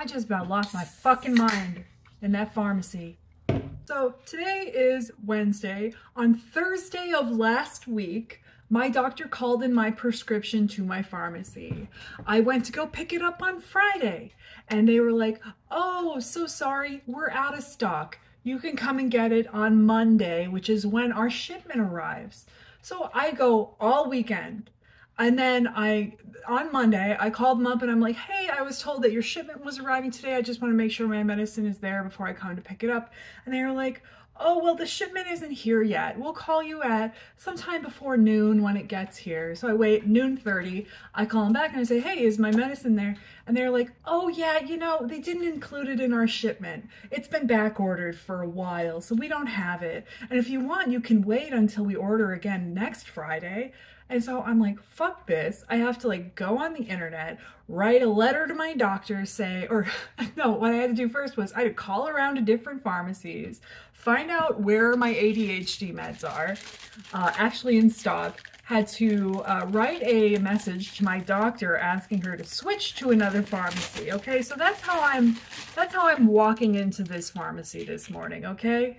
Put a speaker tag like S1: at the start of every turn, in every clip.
S1: I just about lost my fucking mind in that pharmacy. So today is Wednesday. On Thursday of last week, my doctor called in my prescription to my pharmacy. I went to go pick it up on Friday and they were like, "Oh, so sorry, we're out of stock. You can come and get it on Monday," which is when our shipment arrives. So I go all weekend. And then on Monday, I called them up and I'm like, "Hey, I was told that your shipment was arriving today. I just want to make sure my medicine is there before I come to pick it up." And they were like, "Oh, well, the shipment isn't here yet. We'll call you at sometime before noon when it gets here." So I wait noon 30. I call them back and I say, "Hey, is my medicine there?" And they're like, "Oh yeah, they didn't include it in our shipment. It's been back ordered for a while, so we don't have it. And if you want, you can wait until we order again next Friday." And so I'm like, fuck this. I have to go on the internet, write a letter to my doctor, no, what I had to do first was I had to call around to different pharmacies, find out where my ADHD meds are, actually in stock, had to write a message to my doctor asking her to switch to another pharmacy. Okay, so that's how I'm walking into this pharmacy this morning, okay?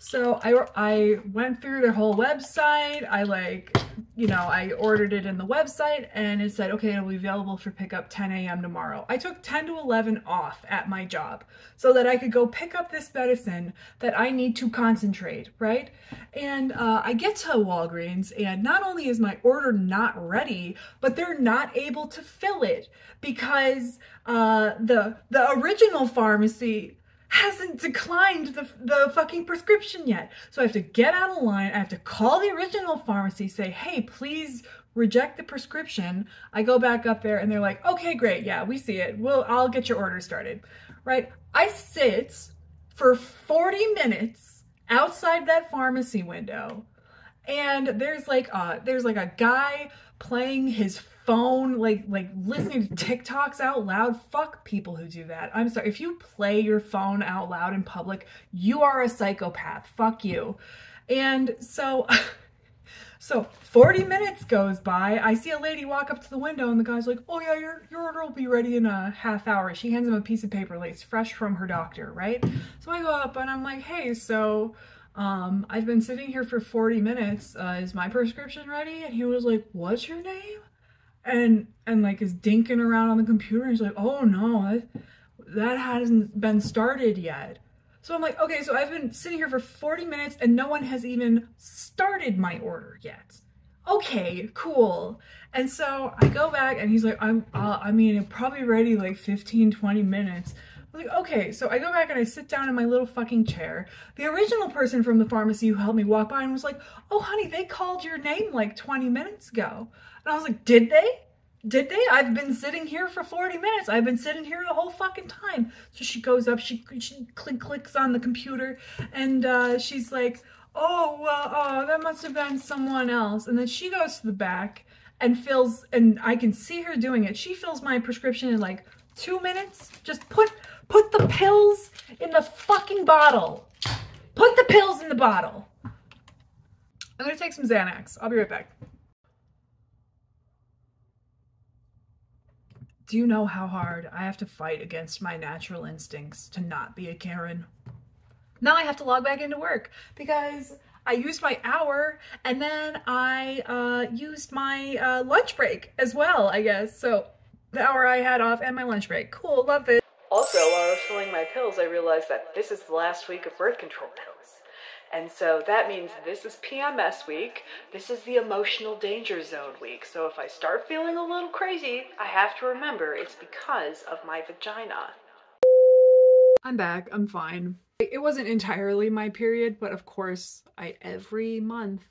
S1: So I went through their whole website. I ordered it in the website and it said, okay, it'll be available for pickup 10 a.m. tomorrow. I took 10 to 11 off at my job so that I could go pick up this medicine that I need to concentrate, right? And I get to Walgreens and not only is my order not ready, but they're not able to fill it because the original pharmacy hasn't declined the fucking prescription yet. So I have to get out of line. I have to call the original pharmacy, say, "Hey, please reject the prescription." I go back up there and they're like, "Okay, great. Yeah, we see it. I'll get your order started." Right? I sit for 40 minutes outside that pharmacy window and there's a guy playing his phone, listening to TikToks out loud. Fuck people who do that. I'm sorry. If you play your phone out loud in public, you are a psychopath. Fuck you. And so 40 minutes goes by. I see a lady walk up to the window and the guy's like, "Oh yeah, your order will be ready in a half hour." She hands him a piece of paper it's fresh from her doctor, right? So I go up and I'm like, "Hey, so I've been sitting here for 40 minutes. Is my prescription ready?" And he was like, "What's your name?" And is dinking around on the computer. He's like, "Oh no, that hasn't been started yet." So I'm like, okay, so I've been sitting here for 40 minutes and no one has even started my order yet. Okay, cool. And so I go back and he's like, it'll probably ready 15, 20 minutes. I was like, okay, so I go back and I sit down in my little fucking chair. The original person from the pharmacy who helped me walk by and was like, "Oh honey, they called your name 20 minutes ago." And I was like, "Did they? Did they? I've been sitting here for 40 minutes. I've been sitting here the whole fucking time." So she goes up, she clicks on the computer and she's like, "Oh, well, that must have been someone else." And then she goes to the back and and I can see her doing it. She fills my prescription in 2 minutes. Just put the pills in the fucking bottle. Put the pills in the bottle. I'm gonna take some Xanax. I'll be right back. Do you know how hard I have to fight against my natural instincts to not be a Karen? Now I have to log back into work because I used my hour and then I used my lunch break as well, I guess. So the hour I had off and my lunch break. Cool, love it. Also, while I was filling my pills, I realized that this is the last week of birth control pills. And so that means this is PMS week. This is the emotional danger zone week. So if I start feeling a little crazy, I have to remember it's because of my vagina. I'm back. I'm fine. It wasn't entirely my period, but of course, every month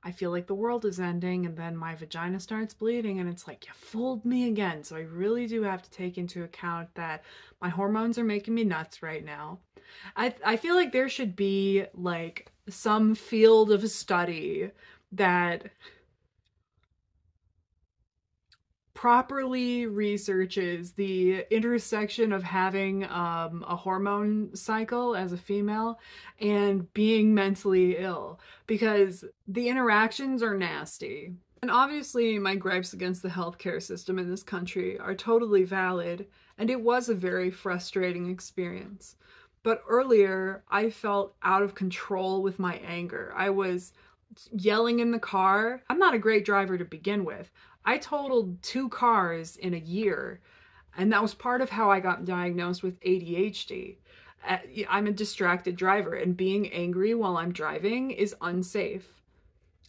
S1: I feel like the world is ending and then my vagina starts bleeding and it's like, you fooled me again. So I really do have to take into account that my hormones are making me nuts right now. I feel like there should be some field of study that properly researches the intersection of having a hormone cycle as a female and being mentally ill, because the interactions are nasty. And obviously my gripes against the healthcare system in this country are totally valid, and it was a very frustrating experience. But earlier, I felt out of control with my anger. I was yelling in the car. I'm not a great driver to begin with. I totaled 2 cars in a year, and that was part of how I got diagnosed with ADHD. I'm a distracted driver, and being angry while I'm driving is unsafe.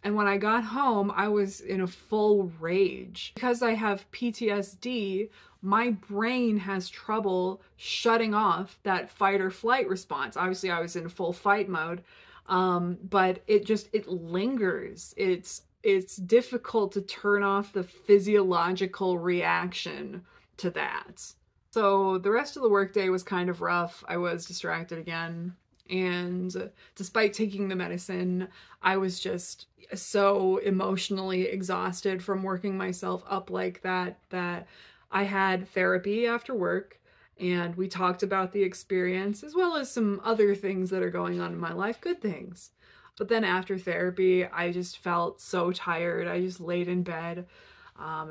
S1: And when I got home, I was in a full rage. Because I have PTSD, my brain has trouble shutting off that fight or flight response. Obviously, I was in full fight mode, but it lingers. It's difficult to turn off the physiological reaction to that. So the rest of the workday was kind of rough. I was distracted again. And despite taking the medicine, I was just so emotionally exhausted from working myself up like that I had therapy after work, and we talked about the experience as well as some other things that are going on in my life, good things. But then after therapy, I just felt so tired. I just laid in bed,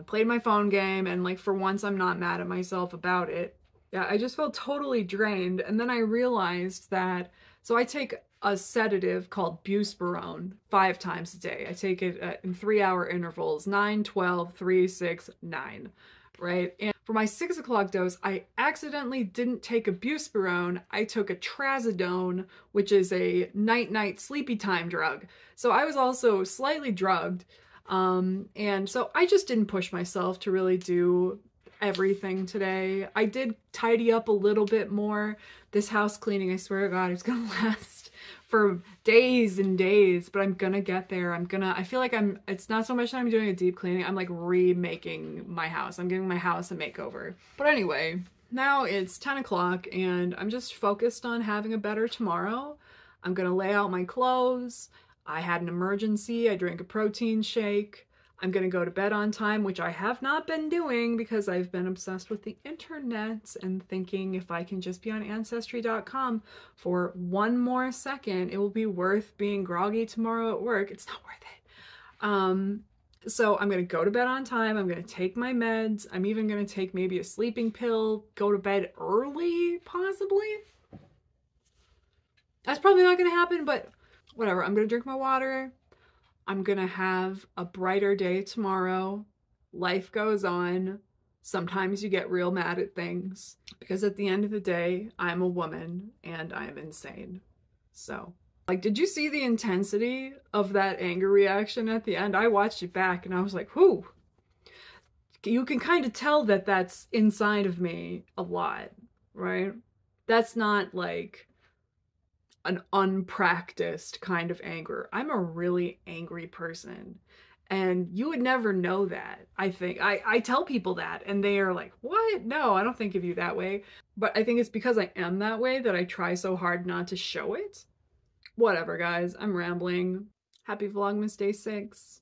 S1: played my phone game, and like for once I'm not mad at myself about it. Yeah, I just felt totally drained. And then I realized that, so I take a sedative called Buspirone 5 times a day. I take it in 3-hour intervals, 9, 12, 3, 6, 9, right? And for my 6 o'clock dose, I accidentally didn't take a Buspirone. I took a Trazodone, which is a night-night sleepy time drug. So I was also slightly drugged. And so I just didn't push myself to really do everything today. I did tidy up a little bit more. This house cleaning, I swear to God, it's gonna last for days and days, but I'm gonna get there. I feel like it's not so much that I'm doing a deep cleaning, I'm like remaking my house. I'm giving my house a makeover. But anyway, now it's 10 o'clock and I'm just focused on having a better tomorrow. I'm gonna lay out my clothes. I had an emergency. I drank a protein shake. I'm gonna go to bed on time, which I have not been doing because I've been obsessed with the internet and thinking if I can just be on Ancestry.com for 1 more second, it will be worth being groggy tomorrow at work. It's not worth it. So I'm gonna go to bed on time. I'm gonna take my meds. I'm even gonna take maybe a sleeping pill, go to bed early, possibly. That's probably not gonna happen, but whatever. I'm gonna drink my water. I'm gonna have a brighter day tomorrow. Life goes on. Sometimes you get real mad at things because at the end of the day, I'm a woman and I'm insane. So, like, did you see the intensity of that anger reaction at the end? I watched it back and I was like, whew. You can kind of tell that that's inside of me a lot, right? That's not like an unpracticed kind of anger. I'm a really angry person, and you would never know that. I think I tell people that and they are like, what? No, I don't think of you that way. But I think it's because I am that way that I try so hard not to show it. Whatever, guys, I'm rambling. Happy Vlogmas Day 6.